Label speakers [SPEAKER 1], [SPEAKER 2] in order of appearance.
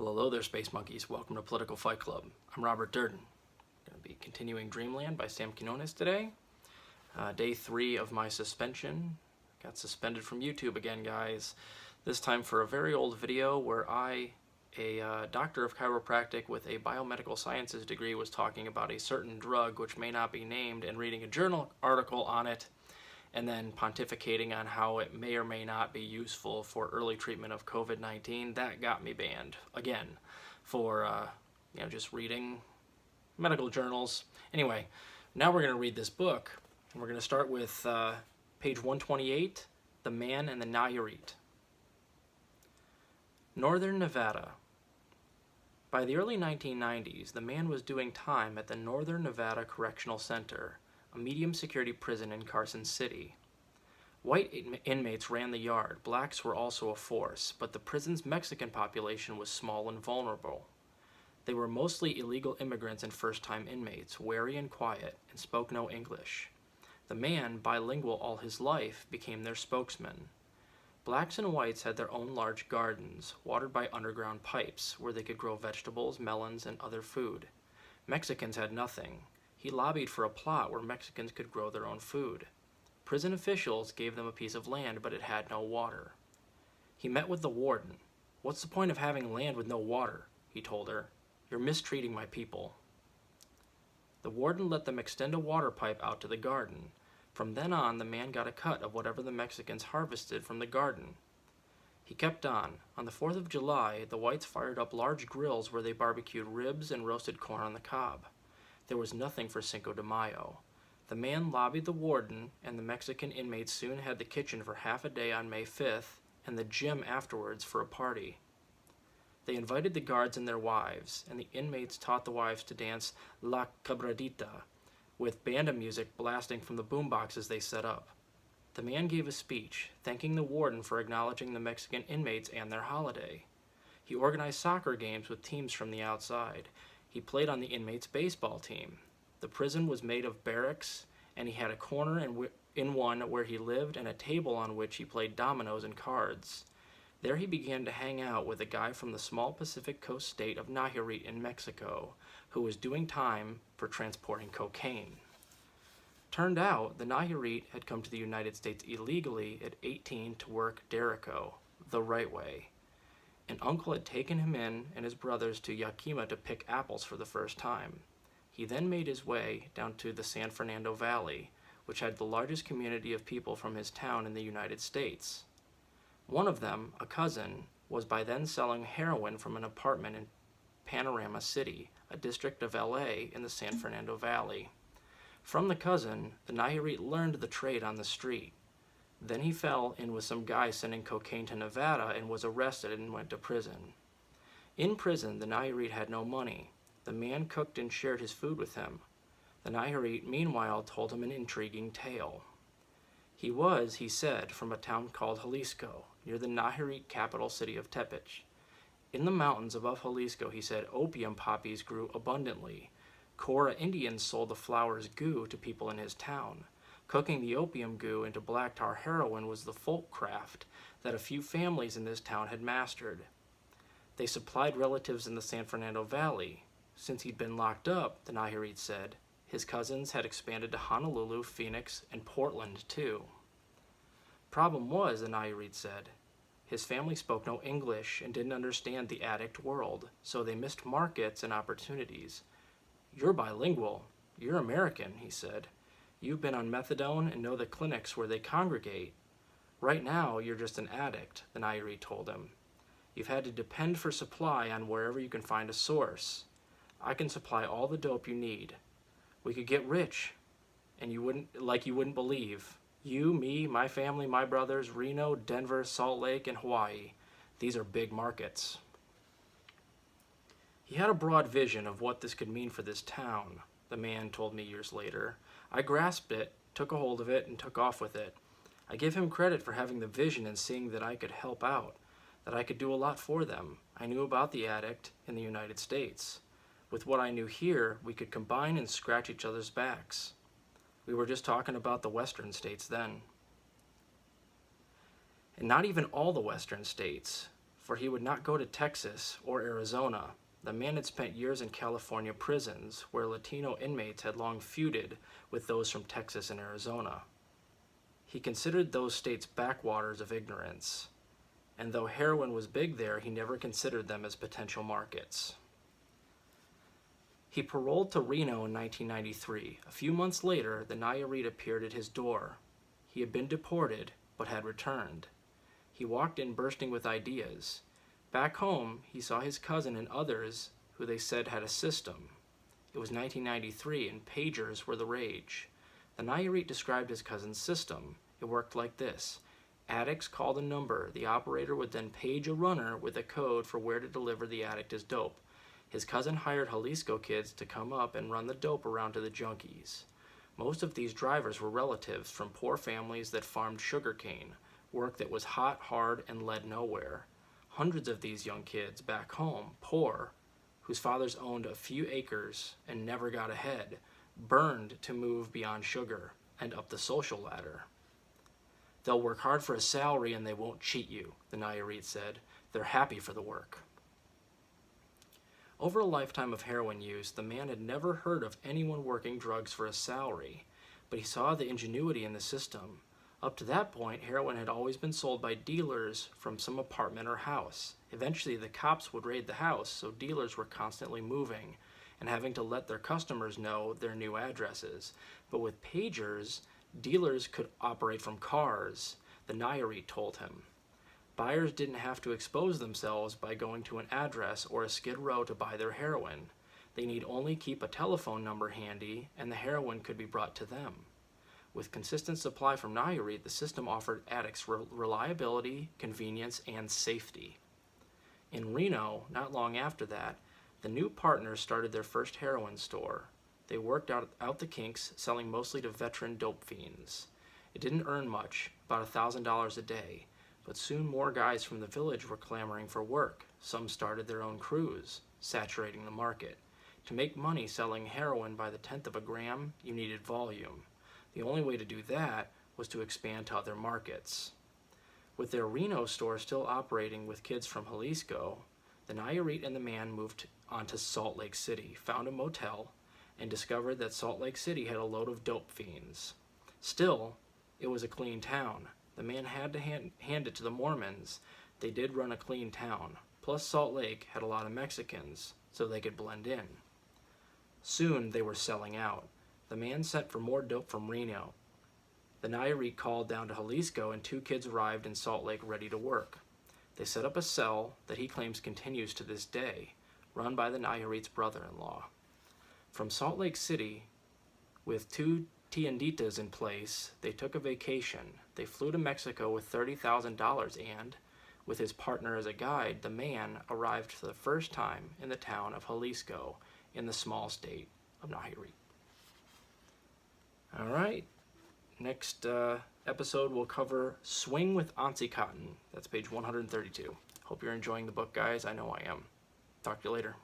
[SPEAKER 1] Well, hello there, Space Monkeys. Welcome to Political Fight Club. I'm Robert Durden. I'm going to be continuing Dreamland by Sam Quinones today. Day 3 of my suspension. Got suspended from YouTube again, guys. This time for a very old video where I, a doctor of chiropractic with a biomedical sciences degree, was talking about a certain drug which may not be named and reading a journal article on it, and then pontificating on how it may or may not be useful for early treatment of COVID-19. That got me banned again for just reading medical journals. Anyway, now we're going to read this book, and we're going to start with page 128, The Man and the Nayarit. Northern Nevada. By the early 1990s, the man was doing time at the Northern Nevada Correctional Center, a medium-security prison in Carson City. White inmates ran the yard. Blacks were also a force, but the prison's Mexican population was small and vulnerable. They were mostly illegal immigrants and first-time inmates, wary and quiet, and spoke no English. The man, bilingual all his life, became their spokesman. Blacks and whites had their own large gardens, watered by underground pipes, where they could grow vegetables, melons, and other food. Mexicans had nothing. He lobbied for a plot where Mexicans could grow their own food. Prison officials gave them a piece of land, but it had no water. He met with the warden. "What's the point of having land with no water?" he told her. "You're mistreating my people." The warden let them extend a water pipe out to the garden. From then on, the man got a cut of whatever the Mexicans harvested from the garden. He kept on. On the 4th of July, the whites fired up large grills where they barbecued ribs and roasted corn on the cob. There was nothing for Cinco de Mayo. The man lobbied the warden, and the Mexican inmates soon had the kitchen for half a day on May 5th, and the gym afterwards for a party. They invited the guards and their wives, and the inmates taught the wives to dance La Cabradita, with banda music blasting from the boomboxes they set up. The man gave a speech, thanking the warden for acknowledging the Mexican inmates and their holiday. He organized soccer games with teams from the outside. He played on the inmates' baseball team. The prison was made of barracks, and he had a corner in one where he lived and a table on which he played dominoes and cards. There he began to hang out with a guy from the small Pacific Coast state of Nayarit in Mexico, who was doing time for transporting cocaine. Turned out, the Nayarit had come to the United States illegally at 18 to work Derrico, the right way. An uncle had taken him in and his brothers to Yakima to pick apples for the first time. He then made his way down to the San Fernando Valley, which had the largest community of people from his town in the United States. One of them, a cousin, was by then selling heroin from an apartment in Panorama City, a district of LA in the San Fernando Valley. From the cousin, the Nayarit learned the trade on the street. Then he fell in with some guy sending cocaine to Nevada and was arrested and went to prison. In prison, the Nayarit had no money. The man cooked and shared his food with him. The Nayarit, meanwhile, told him an intriguing tale. He was, he said, from a town called Jalisco, near the Nayarit capital city of Tepic. In the mountains above Jalisco, he said, opium poppies grew abundantly. Cora Indians sold the flower's goo to people in his town. Cooking the opium goo into black tar heroin was the folk craft that a few families in this town had mastered. They supplied relatives in the San Fernando Valley. Since he'd been locked up, the Nayarit said, his cousins had expanded to Honolulu, Phoenix, and Portland too. Problem was, the Nayarit said, his family spoke no English and didn't understand the addict world, so they missed markets and opportunities. "You're bilingual. You're American," he said. "You've been on methadone and know the clinics where they congregate. Right now, you're just an addict," the Nayarit told him. "You've had to depend for supply on wherever you can find a source. I can supply all the dope you need. We could get rich, and you wouldn't believe. You, me, my family, my brothers, Reno, Denver, Salt Lake, and Hawaii. These are big markets." He had a broad vision of what this could mean for this town, the man told me years later. I grasped it, took a hold of it, and took off with it. I give him credit for having the vision and seeing that I could help out, that I could do a lot for them. I knew about the addict in the United States. With what I knew here, we could combine and scratch each other's backs. We were just talking about the Western states then. And not even all the Western states. for he would not go to Texas or Arizona. The man had spent years in California prisons, where Latino inmates had long feuded with those from Texas and Arizona. He considered those states backwaters of ignorance, and though heroin was big there, he never considered them as potential markets. He paroled to Reno in 1993. A few months later, the Nayarit appeared at his door. He had been deported, but had returned. He walked in bursting with ideas. Back home, he saw his cousin and others who they said had a system. It was 1993, and pagers were the rage. The Nayarit described his cousin's system. It worked like this. Addicts called a number. The operator would then page a runner with a code for where to deliver the addict his dope. His cousin hired Jalisco kids to come up and run the dope around to the junkies. Most of these drivers were relatives from poor families that farmed sugarcane, work that was hot, hard, and led nowhere. Hundreds of these young kids back home, poor, whose fathers owned a few acres and never got ahead, burned to move beyond sugar and up the social ladder. They'll work hard for a salary and they won't cheat you, the Nayarit said. They're happy for the work. Over a lifetime of heroin use, the man had never heard of anyone working drugs for a salary, but he saw the ingenuity in the system. Up to that point, heroin had always been sold by dealers from some apartment or house. Eventually, the cops would raid the house, so dealers were constantly moving and having to let their customers know their new addresses. But with pagers, dealers could operate from cars, the Nayarit told him. Buyers didn't have to expose themselves by going to an address or a Skid Row to buy their heroin. They need only keep a telephone number handy, and the heroin could be brought to them. With consistent supply from Nayarit, the system offered addicts reliability, convenience, and safety. In Reno, not long after that, the new partners started their first heroin store. They worked out the kinks, selling mostly to veteran dope fiends. It didn't earn much, about $1,000 a day, but soon more guys from the village were clamoring for work. Some started their own crews, saturating the market. To make money selling heroin by the tenth of a gram, you needed volume. The only way to do that was to expand to other markets. With their Reno store still operating with kids from Jalisco, the Nayarit and the man moved on to Salt Lake City, found a motel, and discovered that Salt Lake City had a load of dope fiends. Still, it was a clean town. The man had to hand it to the Mormons. They did run a clean town. Plus, Salt Lake had a lot of Mexicans, so they could blend in. Soon, they were selling out. The man sent for more dope from Reno. The Nayarit called down to Jalisco, and 2 kids arrived in Salt Lake ready to work. They set up a cell that he claims continues to this day, run by the Nayarit's brother-in-law. From Salt Lake City, with 2 tienditas in place, they took a vacation. They flew to Mexico with $30,000 and, with his partner as a guide, the man arrived for the first time in the town of Jalisco in the small state of Nayarit. All right, next episode we'll cover Swing with Oxycontin. That's page 132. Hope you're enjoying the book, guys. I know I am. Talk to you later.